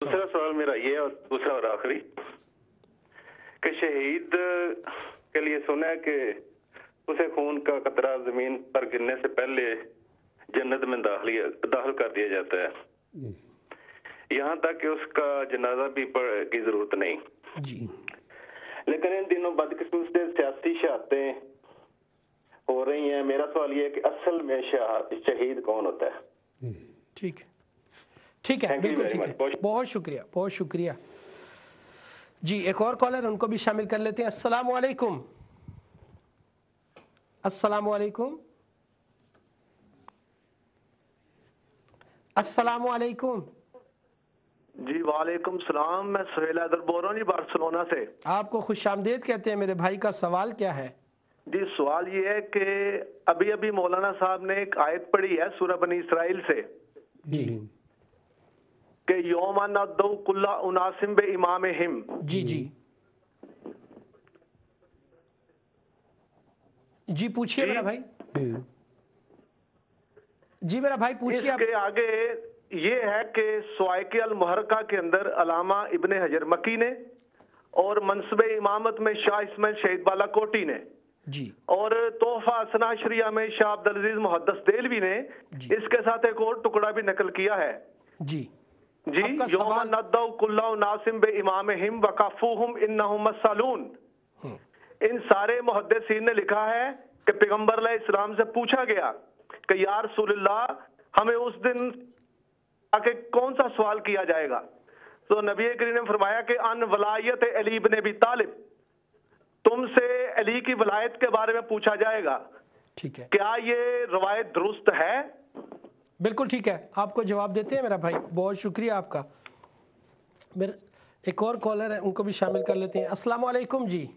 दूसरा सवाल मेरा ये है और दूसरा और आखिरी कि शहीद के लिए सुना है कि उसे खून का कतरा जमीन पर गिरने से पहले जन्नत में दाखिल कर दिया जाता है, यहाँ तक कि उसका जनाजा भी की जरूरत नहीं जी। लेकिन इन दिनों बदकिस्मती से सियासी शहादतें हो रही हैं। मेरा सवाल ये है कि असल में शहीद कौन होता है? ठीक है, ठीक है, बिल्कुल ठीक है, बहुत शुक्रिया, बहुत शुक्रिया जी। एक और कॉलर, उनको भी शामिल कर लेते हैं। अस्सलाम वालेकुम। अस्सलाम वालेकुम। अस्सलाम वालेकुम। जी वालेकुम सलाम। मैं सुहेल हैदर बोल रहा हूँ जी, बार्सिलोना से। आपको खुशामदीद कहते हैं। मेरे भाई का सवाल क्या है? जी सवाल ये है कि अभी अभी मौलाना साहब ने एक आयत पढ़ी है सूरह बनी इसराइल से जी कि यौमा नदउ कुल्ला उनासिम बे इमाम हिम। जी जी जी, पूछिए मेरा भाई। जी मेरा भाई पूछिए। इसके आगे ये है कि स्वाइक अल मुहर्रका के अंदर अलामा इब्ने हजर मक्की ने और मनसब इमामत में शाह इस्माइल शहीद बालाकोटी ने जी और तोहफा असना शरिया में शाह अब्दुल अजीज मुहद्दिस देलवी ने इसके साथ एक और टुकड़ा भी नकल किया है जी जी। यौमा नदउ कुल्ला नासिम बे इमाम हिम वकाफूहुम इन्नहुम मसलून। इन सारे मुहद्दिसीन ने लिखा है कि पैगंबर अलैहिस्सलाम से पूछा गया कि या रसूलल्लाह, हमें उस दिन आके कौन सा सवाल किया जाएगा? तो नबी करीम ने फरमाया कि अन वलायत अली इब्न अबी तालिब, तुमसे अली की वलायत के बारे में पूछा जाएगा। ठीक है, क्या ये रवायत दुरुस्त है? बिल्कुल ठीक है, आपको जवाब देते हैं मेरा भाई। बहुत शुक्रिया आपका। मेरे एक और कॉलर है, उनको भी शामिल कर लेते हैं। अस्सलाम वालेकुम जी।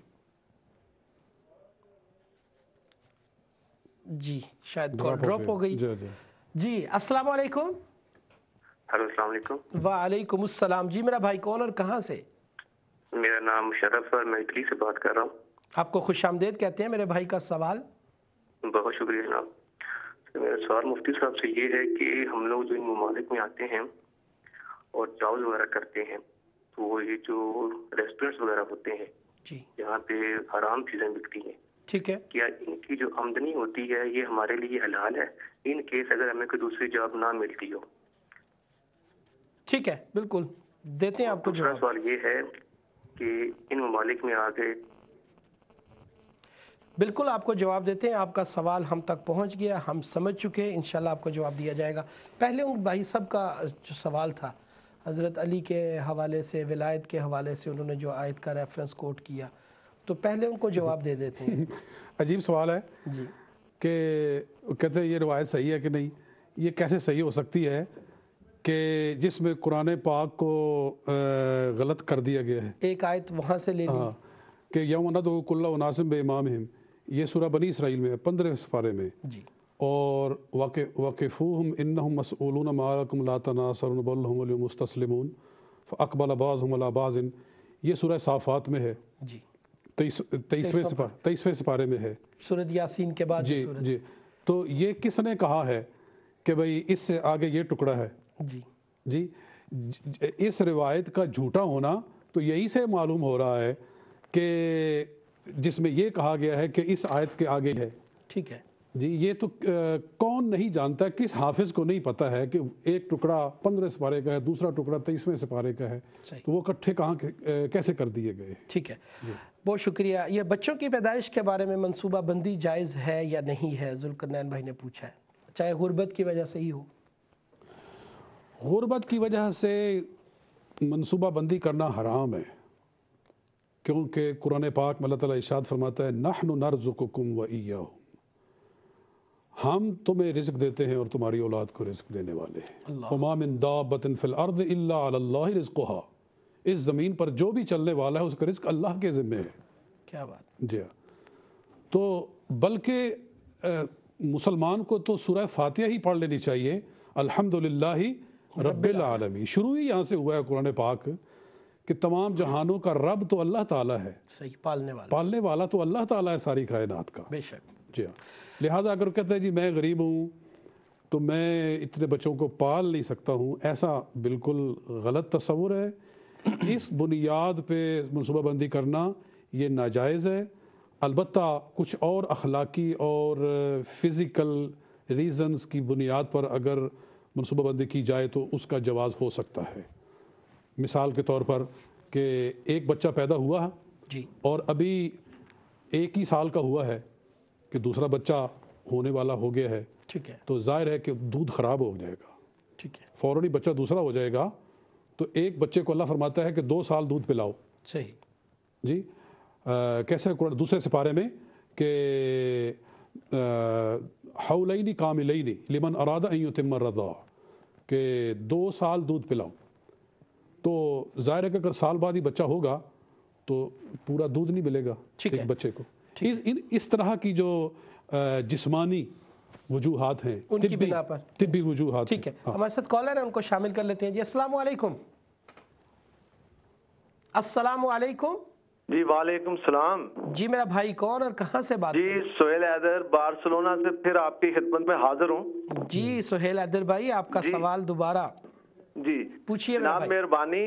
जी शायद कॉल ड्रॉप हो गई जी। अस्सलाम वालेकुम। हेलो अस्सलाम वालेकुम। वालेकुम अस्सलाम। जी मेरा भाई कौन और कहाँ से? मेरा नाम शरफ है, मैं इटली से बात कर रहा हूँ। आपको खुशामदीद कहते हैं। मेरे भाई का सवाल? बहुत शुक्रिया जनाब। मेरा सवाल मुफ्ती साहब से ये है कि हम लोग जो इन ममालिक में आते हैं और चावल वगैरह करते हैं, तो ये जो रेस्टोरेंट्स वगैरह होते हैं जी, यहाँ पे हराम चीजें बिकती हैं, ठीक है, क्या इनकी जो आमदनी होती है ये हमारे लिए हलाल है इन केस अगर हमें कोई दूसरी जॉब ना मिलती हो? ठीक है, बिल्कुल देते हैं आपको दूसरा जवाब। सवाल ये है कि इन ममालिक में आके बिल्कुल आपको जवाब देते हैं। आपका सवाल हम तक पहुंच गया, हम समझ चुके हैं, इंशाल्लाह आपको जवाब दिया जाएगा। पहले उन भाई साहब का जो सवाल था हज़रत अली के हवाले से, विलायत के हवाले से उन्होंने जो आयत का रेफरेंस कोट किया, तो पहले उनको जवाब दे देते हैं। अजीब सवाल है जी कि कहते हैं ये रवायत सही है कि नहीं। ये कैसे सही हो सकती है कि जिसमें कुरान पाक को गलत कर दिया गया है। एक आयत वहाँ से ले ली कि यौम नदउ कुल्ला उनासिम बे इमाम हिम, ये सूरह बनी इसराइल में है 15वें पारे में। जी, और वाक़िफ़ूहुम इन्नहुम मसऊलून मा लकुम ला तनासरून बल हुम अल मुस्तस्लिमून फ़अक़बल बाज़ुहुम अला बाज़िन, ये सूरह साफ़ात में है। जी 23वें सिपारे में है, सूरत यासीन के बाद जी जी। तो ये किसने कहा है कि भाई इससे आगे ये टुकड़ा है? जी जी, इस रिवायत का झूठा होना तो यही से मालूम हो रहा है कि जिसमें ये कहा गया है कि इस आयत के आगे है। ठीक है जी, ये तो कौन नहीं जानता, किस हाफिज़ को नहीं पता है कि एक टुकड़ा 15 सिपारे का है, दूसरा टुकड़ा 23वें सिपारे का है, तो वो इकट्ठे कहाँ कैसे कर दिए गए? ठीक है, बहुत शुक्रिया। ये बच्चों की पैदाइश के बारे में मनसूबा बंदी जायज़ है या नहीं है, ज़ुल्करनैन भाई ने पूछा है, चाहे गुर्बत की वजह से ही हो। गुर्बत की वजह से मनसूबा बंदी करना हराम है, क्योंकि कुरान पाक में अल्लाह ताला इरशाद फरमाता है नहनु नर्ज़ुकुकुम व इय्याहुम, हम तुम्हें रिज़्क देते हैं और तुम्हारी औलाद को रिज़्क देने वाले हैं। वमा मिन दाब्बतिन फिल अर्द इल्ला अलल्लाहि रिज़्कुहा, इस ज़मीन पर जो भी चलने वाला है उसका रिज़्क अल्लाह के ज़िम्मे है। क्या बात जी हाँ। तो बल्कि मुसलमान को तो सूरह फातिहा ही पढ़ लेनी चाहिए, अल्हम्दुलिल्लाहि रब्बिल आलमीन। शुरू ही यहाँ से हुआ है कुरान पाक कि तमाम जहानों का रब तो अल्लाह ताला है, सही, पालने वाला तो अल्लाह ताला है सारी कायनात का। बेशक। जी हाँ। लिहाजा अगर कहते हैं जी मैं गरीब हूँ तो मैं इतने बच्चों को पाल नहीं सकता हूँ, ऐसा बिल्कुल गलत तस्वुर है। इस बुनियाद पे मनसूबाबंदी करना ये नाजायज़ है। अलबत्ता कुछ और अखलाकी और फ़िज़िकल रीज़न्स की बुनियाद पर अगर मनसूबाबंदी की जाए तो उसका जवाज़ हो सकता है। मिसाल के तौर पर कि एक बच्चा पैदा हुआ है जी, और अभी 1 ही साल का हुआ है कि दूसरा बच्चा होने वाला हो गया है, ठीक है, तो जाहिर है कि दूध ख़राब हो जाएगा, ठीक है, फ़ौरन ही बच्चा दूसरा हो जाएगा। तो एक बच्चे को अल्लाह फरमाता है कि 2 साल दूध पिलाओ। सही जी, कैसे कुरान दूसरे सिपारे में कि हौलैनी कामिलैनी लिमन अरादा अन युतिम्म रज़ा, कि 2 साल दूध पिलाओ। तो ज़ाहिर है कि अगर साल बाद ही बच्चा होगा तो पूरा दूध नहीं मिलेगा ठीक एक है, बच्चे को। इस तरह की जो जिस्मानी वजूहात हैं, उनकी बिना पर, तिब्बी वजूहात ठीक है। हाँ। हमारे साथ कॉलर है, उनको शामिल कर लेते हैं जी। अस्सलाम वालेकुम। अस्सलाम वालेकुम। जी वालेकुम सलाम। जी, मेरा भाई कौन और कहाँ से बात? जी सोहेल हैदर बार्सिलोना से फिर आपकी खिदमत में हाजिर हूँ। जी सोहेल हैदर भाई, आपका जी। सवाल दोबारा जी पूछिए मेरा जनाब, भाई। मेहरबानी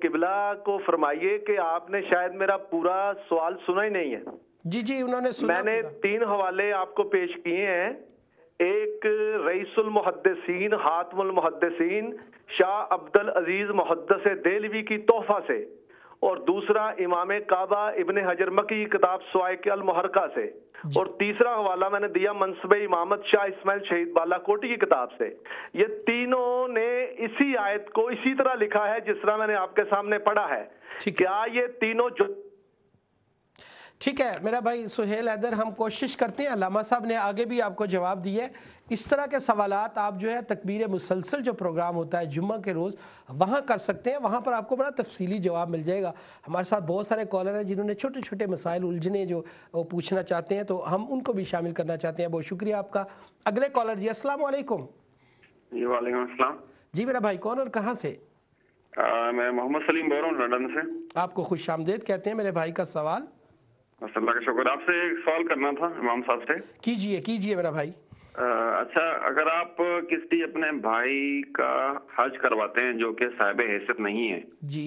किबला को फरमाइए कि आपने शायद मेरा पूरा सवाल सुना ही नहीं है। जी जी, उन्होंने सुना मैंने पूरा। 3 हवाले आपको पेश किए हैं। एक रईसुल मुहद्दिसीन हातमुल मुहद्दिसीन शाह अब्दुल अजीज मुहद्दिस देलवी की तोहफा से, और दूसरा इमाम काबा इब्ने हजर मकी की किताब स्वाइक अल मुहरका से, और तीसरा हवाला मैंने दिया मनसब इमामत शाह इस्माइल शहीद बालाकोटी की किताब से। ये तीनों ने इसी आयत को इसी तरह लिखा है जिस तरह मैंने आपके सामने पढ़ा है। ठीक है। क्या ये तीनों जो ठीक है मेरा भाई सुहेल हैदर, हम कोशिश करते हैं, अल्लामा साहब ने आगे भी आपको जवाब दिया है। इस तरह के सवालात आप जो है तकबीर मुसलसल जो प्रोग्राम होता है जुम्मा के रोज़, वहाँ कर सकते हैं, वहाँ पर आपको बड़ा तफसीली जवाब मिल जाएगा। हमारे साथ बहुत सारे कॉलर हैं जिन्होंने छोटे छोटे मसाइल उलझने जो वो पूछना चाहते हैं, तो हम उनको भी शामिल करना चाहते हैं। बहुत शुक्रिया आपका। अगले कॉलर जी, अस्सलाम वालेकुम। जी वालेकुम अस्सलाम। जी मेरा भाई कौन और कहाँ से? मैं मोहम्मद सलीम बोल रहा हूँ लंदन से। आपको खुश आमदेद कहते हैं। मेरे भाई का सवाल? बस अल्लाह का शुक्र। आपसे एक सवाल करना था इमाम साहब से। कीजिए कीजिए मेरा भाई। अच्छा, अगर आप किसी अपने भाई का हज करवाते हैं जो कि साहिब हैसियत नहीं है, जी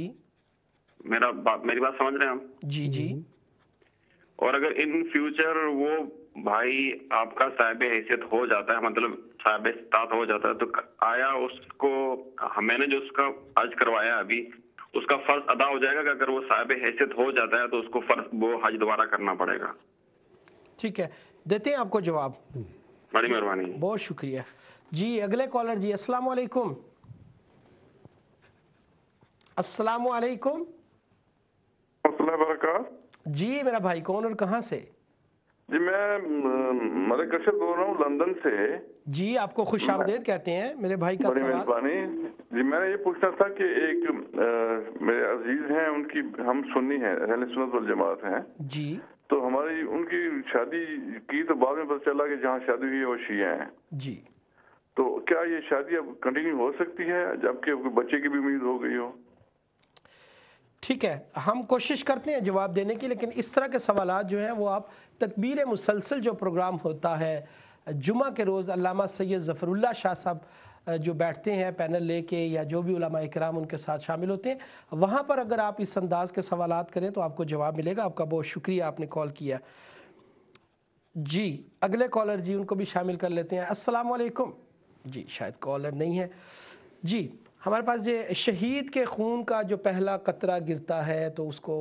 मेरी बात समझ रहे हैं आप? जी जी, और अगर इन फ्यूचर वो भाई आपका साहिब हैसियत हो जाता है, मतलब साहिब इस्तात हो जाता है, तो आया उसको मैंने जो उसका हज करवाया अभी उसका फर्ज अदा हो जाएगा कि अगर वो साहिब हैसियत हो जाता है तो उसको फर्ज वो हज दोबारा करना पड़ेगा? ठीक है, देते हैं आपको जवाब। बड़ी मेहरबानी। बहुत शुक्रिया जी। अगले कॉलर जी, अस्सलाम वालेकुम। अस्सलाम वालेकुम जी। मेरा भाई कौन और कहाँ से? जी मैं मलिक अरशद बोल रहा हूँ लंदन से। जी आपको खुश आमदेद कहते हैं। मेरे भाई का बड़ी सवाल? मेहरबानी जी, मैंने ये पूछना था कि एक मेरे अजीज हैं, उनकी हम सुन्नी हैं, अहले सुन्नत वल जमात हैं जी तो हमारी उनकी शादी की तो बाद में पता चला कि जहाँ शादी हुई है वो शिया हैं। जी, तो क्या ये शादी अब कंटिन्यू हो सकती है जबकि बच्चे की भी उम्मीद हो गई हो? ठीक है, हम कोशिश करते हैं जवाब देने की, लेकिन इस तरह के सवालात जो हैं वो आप तकबीर मुसलसल जो प्रोग्राम होता है जुमा के रोज़, अल्लामा सैयद ज़फ़रुल्लाह शाह साहब जो बैठते हैं पैनल लेके या जो भी उलमा इकराम उनके साथ शामिल होते हैं, वहाँ पर अगर आप इस अंदाज़ के सवालात करें तो आपको जवाब मिलेगा। आपका बहुत शुक्रिया, आपने कॉल किया जी। अगले कॉलर जी, उनको भी शामिल कर लेते हैं। अस्सलाम वालेकुम जी, शायद कॉलर नहीं है जी। हमारे पास ये शहीद के खून का जो पहला कतरा गिरता है तो उसको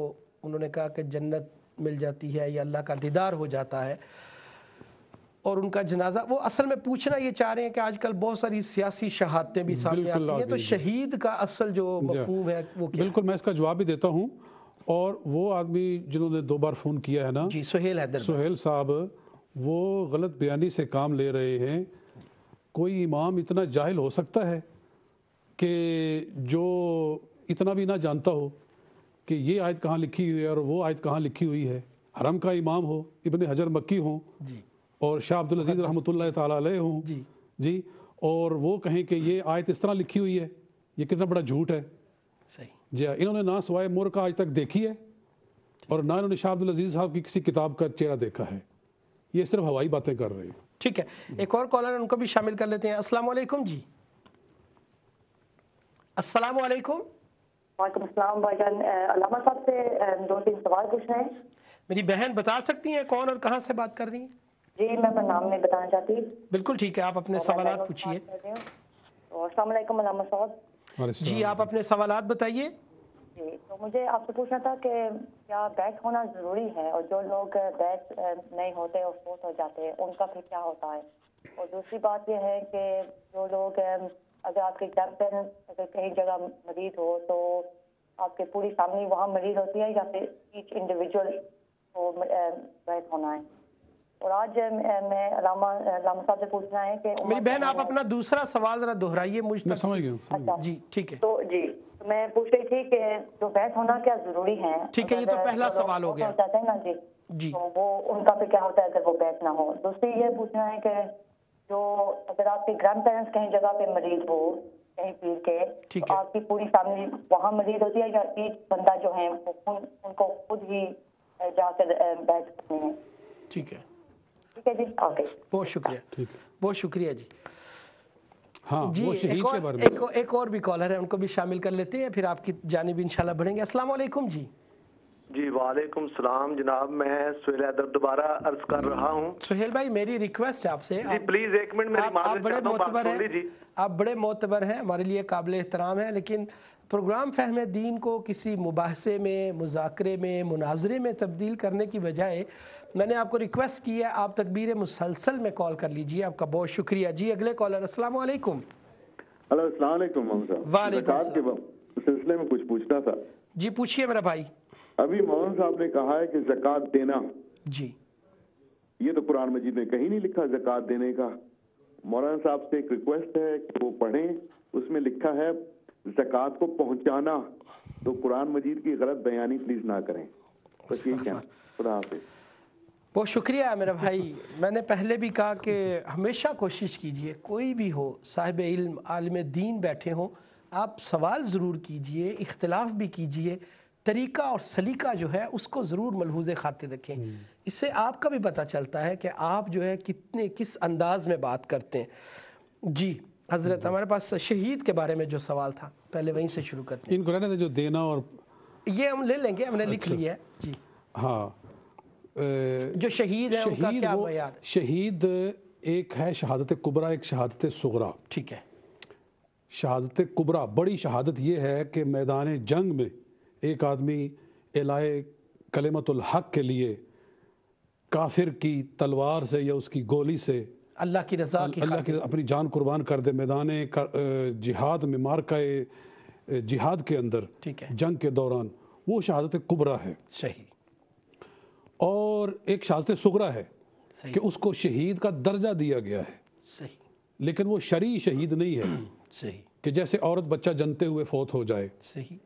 उन्होंने कहा कि जन्नत मिल जाती है या अल्लाह का दीदार हो जाता है, और उनका जनाजा, वो असल में पूछना ये चाह रहे हैं कि आजकल बहुत सारी सियासी शहादतें भी सामने आती हैं, तो शहीद का असल जो मफहूम है वो क्या? बिल्कुल, मैं इसका जवाब भी देता हूँ। और वो आदमी जिन्होंने 2 बार फ़ोन किया है ना जी, सुहेल हैदर सुहेल साहब, वो गलत बयानी से काम ले रहे हैं। कोई इमाम इतना जाहिल हो सकता है कि जो इतना भी ना जानता हो कि ये आयत कहाँ लिखी हुई है और वो आयत कहाँ लिखी हुई है? हरम का इमाम हो, इब्ने हजर मक्की हो और शाह अब्दुल अजीज रहमतुल्लाह ताला अलैह हो जी, और वो कहें कि ये आयत इस तरह लिखी हुई है, ये कितना बड़ा झूठ है। सही जी, इन्होंने ना सवाए मोर का आज तक देखी है और ना इन्होंने शाह अब्दुल अजीज साहब की किसी किताब का चेहरा देखा है। ये सिर्फ हवाई बातें कर रहे हैं। ठीक है, एक और कॉलर है, उनको भी शामिल कर लेते हैं। अस्सलाम वालेकुम जी। अस्सलाम वालेकुम। वालेकुम अस्सलाम भाईजान, अल्लामा साहब से 2-3 सवाल पूछना है। मेरी बहन बता सकती हैं कौन और कहाँ से बात कर रही हैं? जी मैं अपना नाम नहीं बताना चाहती। बिल्कुल ठीक है, आप अपने सवालात पूछिए। अस्सलाम वालेकुम अल्लामा साहब। जी आप अपने सवालात बताइए। जी तो मुझे आपसे पूछना था कि क्या बैच होना ज़रूरी है, और जो लोग बैच नहीं होते और फोत हो जाते हैं उनका फिर क्या होता है? और दूसरी बात यह है कि जो लोग अगर आपके ग्रैंड पेरेंट्स अगर कहीं जगह मरीज हो तो आपकी पूरी फैमिली वहाँ मरीज होती है या फिर ईच इंडिविजुअल को बैच होना है? और आज मैं अल्लामा साहब से पूछना है कि मेरी बहन आप अपना दूसरा सवाल जरा दोहराइए मुझ तक। समझ गया। अच्छा जी ठीक है, तो जी तो मैं पूछ रही थी कि जो बैच होना क्या जरूरी है? ठीक है, ये तो पहला सवाल हो गया। जाते हैं ना जी, जी तो वो उनका फिर क्या होता है अगर वो बैच ना हो? दूसरी ये पूछना है कि जो अगर आपके ग्रैंड पेरेंट्स कहीं जगह पे मरीज हो कहीं पीर के, ठीक तो है। आपकी पूरी फैमिली वहाँ मरीज होती है या ईच बंदा जो है उनको खुद ही जाकर बैच करनी है? ठीक है, ठीक है जी, ओके बहुत शुक्रिया, ठीक है। बहुत शुक्रिया जी। हाँ जी वो शहीद के बारे में एक और भी कॉलर है, उनको भी शामिल कर लेते हैं, फिर आपकी जानिब इंशाल्लाह बढ़ेंगे। अस्सलाम वालेकुम जी। जी वालेकुम सलाम जनाब, मैं सुहेल हैदर दोबारा अर्ज कर रहा हूँ। सुहेल भाई मेरी रिक्वेस्ट है आपसे, जी प्लीज एक मिनट मेरी आप बड़े मोतबर हैं, जी। आप बड़े मोतबर हैं, हमारे लिए काबिल एहतराम है, लेकिन प्रोग्राम फ़हम दीन को किसी मुबाहसे में, मुज़ाकरे में, मुनाजरे में तब्दील करने की बजाय मैंने आपको रिक्वेस्ट की है आप तकबीर मुसलसल में कॉल कर लीजिए। आपका बहुत शुक्रिया जी। अगले कॉलर अस्सलाम वालेकुम। हेलो अस्सलाम वालेकुम मोहम्मद साहब। वालेकुम ज़कात के सिलसिले में कुछ पूछना था। जी पूछिए मेरा भाई। अभी मोहम्मद साहब ने कहा है कि ज़कात देना, जी ये तो कुरान मजीद में कहीं नहीं लिखा ज़कात देने का। मौलाना साहब से एक रिक्वेस्ट है कि वो पढ़ें, उसमें लिखा है ज़कात को पहुंचाना, तो कुरान मजीद की गलत बयानी प्लीज ना करें। बस ये क्या, खुदा हाफिज़। बहुत शुक्रिया मेरा भाई। मैंने पहले भी कहा कि हमेशा कोशिश कीजिए, कोई भी हो साहिब इल्म आलिम दीन बैठे हों, आप सवाल ज़रूर कीजिए, इख्तिलाफ भी कीजिए, तरीका और सलीका जो है उसको ज़रूर मलहूज़ खातिर रखें। इससे आपका भी पता चलता है कि आप जो है किस अंदाज में बात करते हैं। जी हज़रत, हमारे पास शहीद के बारे में जो सवाल था पहले वहीं से शुरू करते हैं। इनको रहने दे, जो देना और ये हम ले लेंगे, हमने लिख लिया है जी। हाँ जो शहीद है उनका क्या मयार? शहीद एक है शहादत कुबरा, एक शहादत सुगरा। ठीक है। शहादत कुबरा बड़ी शहादत ये है कि मैदान जंग में एक आदमी इलाए कलिमतुल हक के लिए काफिर की तलवार से या उसकी गोली से अल्लाह की रज़ा की अल्लाह की अपनी जान कुर्बान कर दे मैदान जिहाद में, मार्का जिहाद के अंदर, ठीक है, जंग के दौरान, वो शहादत कुबरा है। सही। और एक शहादत सुगरा है कि उसको शहीद का दर्जा दिया गया है, सही, लेकिन वो शरई शहीद नहीं है। सही। कि जैसे औरत बच्चा जनते हुए फौत हो जाए, सही,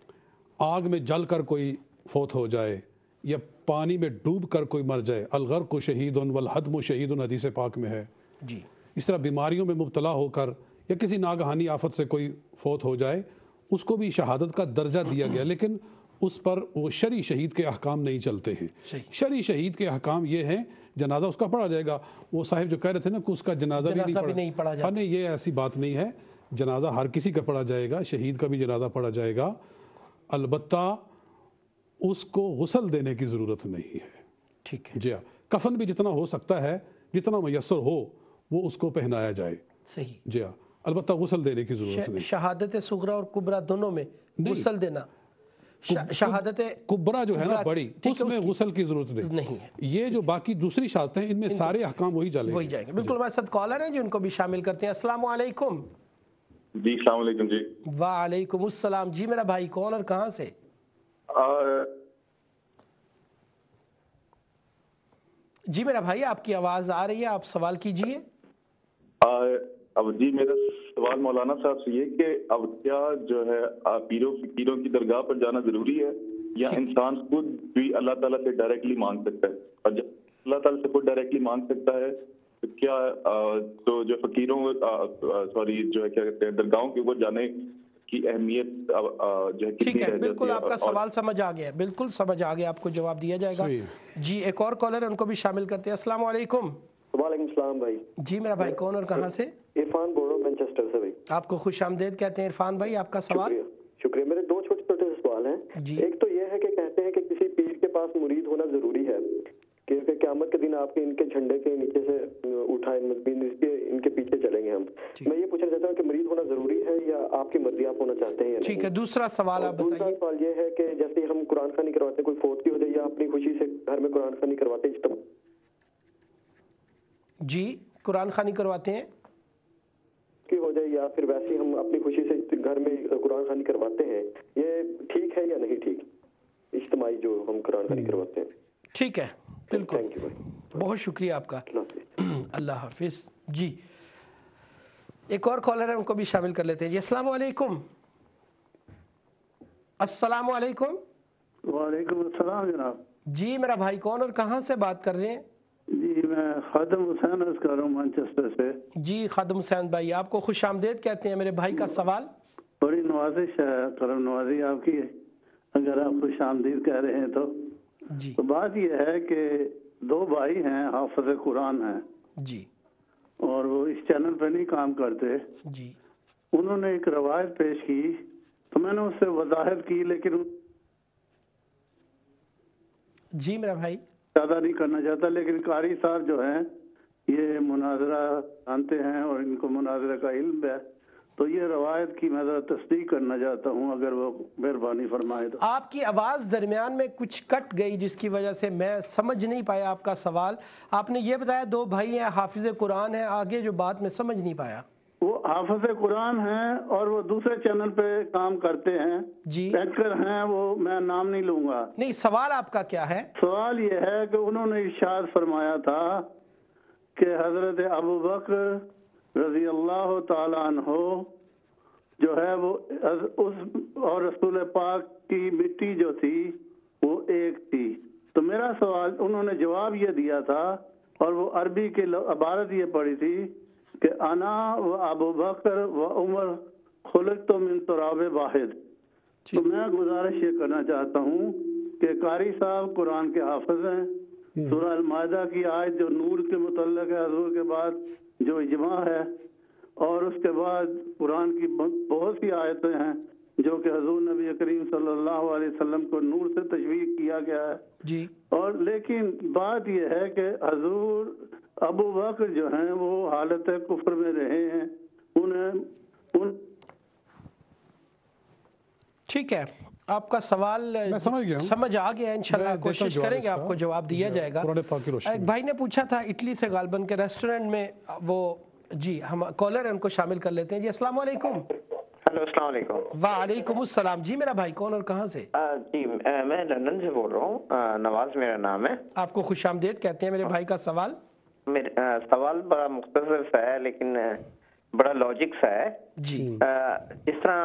आग में जल कर कोई फौत हो जाए, या पानी में डूब कर कोई मर जाए। अलगर को शहीदुन वल हदमु शहीदुन हदीस पाक में है। जी। इस तरह बीमारियों में मुब्तला होकर या किसी नागहानी आफत से कोई फौत हो जाए, उसको भी शहादत का दर्जा दिया गया, लेकिन उस पर वो शरई शहीद के अहकाम नहीं चलते हैं। शरई शहीद के अहकाम ये हैं, जनाजा उसका पढ़ा जाएगा। वो साहिब जो कह रहे थे ना कि उसका जनाजा भी नहीं पढ़ा जाता, नहीं, ये ऐसी बात नहीं है। जनाजा हर किसी का पढ़ा जाएगा, शहीद का भी जनाजा पढ़ा जाएगा, अलबत्ता उसको गुस्ल देने की ज़रूरत नहीं है। ठीक है जी हाँ, कफन भी जितना हो सकता है, जितना मयसर हो, वो उसको पहनाया जाए। सही। जी हाँ, अलबत्ता गुस्ल देने की ज़रूरत नहीं। शहादत सुगरा और कुबरा दोनों में गुस्ल देना, शहादत कुबरा जो है ना बड़ी, उसमें गुस्ल की जरूरत नहीं है। ये जो बाकी दूसरी शहादतें हैं, इनमें सारे अहकाम वही जाएंगे। बिल्कुल। हमारे साथ कॉलर हैं जी, उनको भी शामिल करते हैं। अस्सलाम वालेकुम। जी अस्सलाम वालेकुम जी। वालेकुम अस्सलाम जी। मेरा भाई कौन और कहाँ से? जी मेरा भाई आपकी आवाज आ रही है, आप सवाल कीजिए। अब जी मेरा सवाल मौलाना साहब से ये कि अब क्या जो है पीरों फकीरों की दरगाह पर जाना जरूरी है, या इंसान खुद भी अल्लाह ताला से डायरेक्टली मांग सकता है? और जब अल्लाह ताला से खुद डायरेक्टली मांग सकता है तो क्या तो जो फकीरों जो है क्या कहते हैं दरगाहों के ऊपर जाने की अहमियत जो है ठीक है, बिल्कुल आपका सवाल समझ आ गया, बिल्कुल समझ आ गया, आपको जवाब दिया जाएगा। जी एक और कॉलर है, उनको भी शामिल करते हैं। अस्सलाम वालेकुम। वालेकुम सलाम भाई। जी मेरा भाई, कौन और कहाँ से? इरफान बोल रहा हूँ मैनचेस्टर से भाई। आपको खुश आमदेद कहते हैं इरफान भाई। आपका सवाल? शुक्रिया। मेरे दो छोटे छोटे सवाल हैं जी। एक तो ये है कि कहते हैं कि किसी पीर के पास मुरीद होना जरूरी है, क्योंकि क़यामत के दिन आपके इनके झंडे के नीचे से उठाए इनके पीछे चलेंगे हम। मैं ये पूछना चाहता हूँ कि मुरीद होना जरूरी है या आपकी मर्जी आप होना चाहते हैं या ठीक है, दूसरा सवाल आप बताइए। दूसरा सवाल ये है कि जैसे हम कुरान खानी करवाते हैं, कोई फौत की हो जाए या अपनी खुशी से घर में कुरान खानी करवाते हैं जी, कुरान खानी करवाते हैं की हो जाए या फिर वैसे हम अपनी खुशी से घर में कुरान खानी करवाते हैं, ये ठीक है या नहीं ठीक? इज्तिमाई जो हम कुरान खानी करवाते हैं। ठीक है, बिल्कुल। थैंक यू भाई, बहुत शुक्रिया आपका। अल्लाह हाफिज। जी, एक और कॉलर है, उनको भी शामिल कर लेते हैं। जी अस्सलाम वालेकुम। अस्सलाम वालेकुम। वालेकुम अस्सलाम जनाब। जी मेरा भाई, कौन और कहाँ से बात कर रहे हैं? जी मैं खादम हुसैन अर्ज कर रहा हूँ मैनचेस्टर से। जी खादम हुसैन भाई, आपको खुश आमदेद कहते हैं। मेरे भाई का सवाल? बड़ी नवाजिश है, करम नवाजी आपकी, अगर आप खुश आमदीद कह रहे हैं तो। जी। तो बात यह है कि दो भाई हैं, हाफिज कुरान हैं जी, और वो इस चैनल पे नहीं काम करते जी। उन्होंने एक रवायत पेश की तो मैंने उससे वजाहत की, लेकिन जी मेरा भाई ज़्यादा नहीं करना चाहता। लेकिन कारी साहब जो हैं ये मुनाजरा जानते हैं और इनको मुनाजरा का इल्म है, तो ये रवायत की मैं ज़रा तस्दीक करना चाहता हूँ, अगर वो मेहरबानी फरमाए तो। आपकी आवाज़ दरमियान में कुछ कट गई, जिसकी वजह से मैं समझ नहीं पाया आपका सवाल। आपने ये बताया दो भाई हैं, हाफिज कुरान हैं, आगे जो बात मैं समझ नहीं पाया। वो हाफिज कुरान हैं और वो दूसरे चैनल पे काम करते हैं जी, एंकर हैं, वो मैं नाम नहीं लूंगा। नहीं, सवाल आपका क्या है? सवाल ये है कि उन्होंने इरशाद फरमाया था कि हजरत अबू बकर रजी अल्लाह ताला अन्हो जो है वो उस और रसूल पाक की मिट्टी जो थी वो एक थी। तो मेरा सवाल, उन्होंने जवाब ये दिया था और वो अरबी की इबारत ये पढ़ी थी कि अना व अबू बकर व उमर खुलक तो मिन तुराब वाहिद। तो मैं गुजारिश ये करना चाहता हूँ कि कारी साहब कुरान के हाफिज हैं, सूरह अल-माइदा की आयत जो नूर के मुतल्लिक़ है, हुज़ूर के बाद जो इजमा है, और उसके बाद कुरान की बहुत सी आयतें हैं जो कि हुज़ूर नबी करीम सल्लल्लाहु अलैहि वसल्लम को नूर से तशबीह किया गया है जी। और लेकिन बात यह है कि हुज़ूर अबू बकर जो हैं वो हालत कुफ्र में रहे हैं, उन ठीक है, आपका सवाल मैं समझ गया हूं। समझ आ गया। इंशाल्लाह कोशिश करेंगे, आपको जवाब दिया जाएगा। एक भाई ने पूछा था इटली से गालबन के रेस्टोरेंट में वो, जी हम कॉलर है, उनको शामिल कर लेते हैं। जी अस्सलाम वालेकुम। हेलो अस्सलाम वालेकुम। वालेकुम अस्सलाम। जी मेरा भाई, कौन और कहाँ से? जी मैं लंदन से बोल रहा हूँ, नवाज मेरा नाम है। आपको खुश आमदेद कहते हैं। मेरे भाई का सवाल? मेरा सवाल बड़ा मुख्तसर सा है लेकिन बड़ा लॉजिक सा है जी। जिस तरह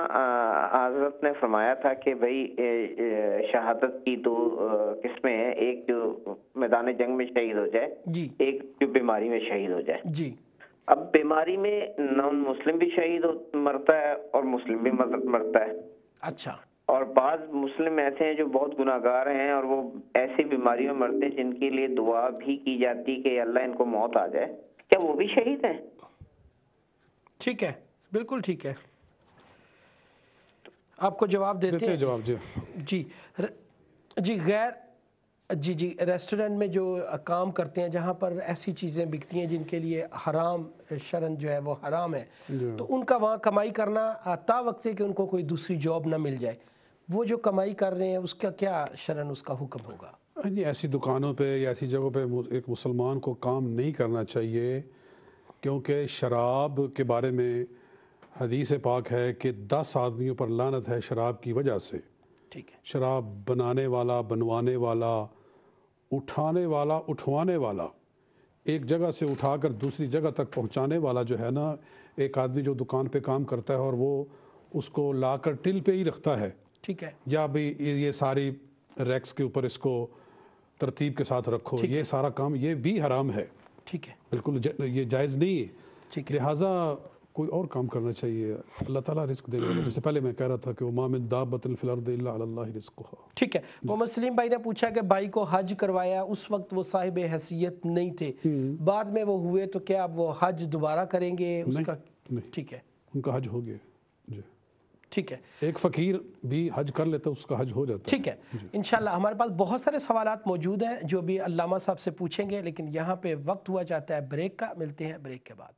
हज़रत ने फरमाया था कि भाई शहादत की दो किस्में हैं, एक जो मैदान जंग में शहीद हो जाए जी, एक जो बीमारी में शहीद हो जाए जी। अब बीमारी में नॉन मुस्लिम भी शहीद मरता है और मुस्लिम भी मरता है। अच्छा। और बाद मुस्लिम ऐसे हैं जो बहुत गुनाहगार हैं और वो ऐसी बीमारियों में मरते हैं जिनके लिए दुआ भी की जाती कि अल्लाह इनको मौत आ जाए, क्या वो भी शहीद हैं? ठीक है, बिल्कुल ठीक है, आपको जवाब देते हैं। जवाब जी जी। गैर जी रेस्टोरेंट में जो काम करते हैं, जहाँ पर ऐसी चीज़ें बिकती हैं जिनके लिए हराम शरन जो है वो हराम है, तो उनका वहाँ कमाई करना ता वक्त है कि उनको कोई दूसरी जॉब ना मिल जाए, वो जो कमाई कर रहे हैं उसका क्या शरन उसका हुक्म होगा? जी, ऐसी दुकानों पे या ऐसी जगहों पे एक मुसलमान को काम नहीं करना चाहिए, क्योंकि शराब के बारे में हदीस पाक है कि 10 आदमियों पर लानत है शराब की वजह से। ठीक है। शराब बनाने वाला, बनवाने वाला, उठाने वाला, उठवाने वाला, एक जगह से उठाकर दूसरी जगह तक पहुंचाने वाला जो है ना, एक आदमी जो दुकान पे काम करता है और वो उसको लाकर टिल पे ही रखता है, ठीक है, या भाई ये सारी रैक्स के ऊपर इसको तरतीब के साथ रखो, ये सारा काम ये भी हराम है। ठीक है, बिल्कुल ये जायज़ नहीं है। लिहाजा कोई और काम करना चाहिए, अल्लाह ताला रिस्क देने वाला। जैसे पहले मैं कह रहा था कि वमा मिन दाब्बतिन फिल अर्दि इल्ला अल्लाह रिज़्क़ुहा। ठीक है। मोहम्मद सलीम भाई ने पूछा कि भाई को हज करवाया, उस वक्त वो साहिब हैसियत नहीं थे, बाद में वो हुए, तो क्या अब वो हज दोबारा करेंगे उसका? नहीं, ठीक है, उनका हज हो गया जी। ठीक है। एक फ़कीर भी हज कर लेता है, उसका हज हो जाता है। ठीक है। इंशाल्लाह हमारे पास बहुत सारे सवालात मौजूद हैं जो भी अल्लामा साहब से पूछेंगे, लेकिन यहाँ पे वक्त हुआ जाता है ब्रेक का। मिलते हैं ब्रेक के बाद।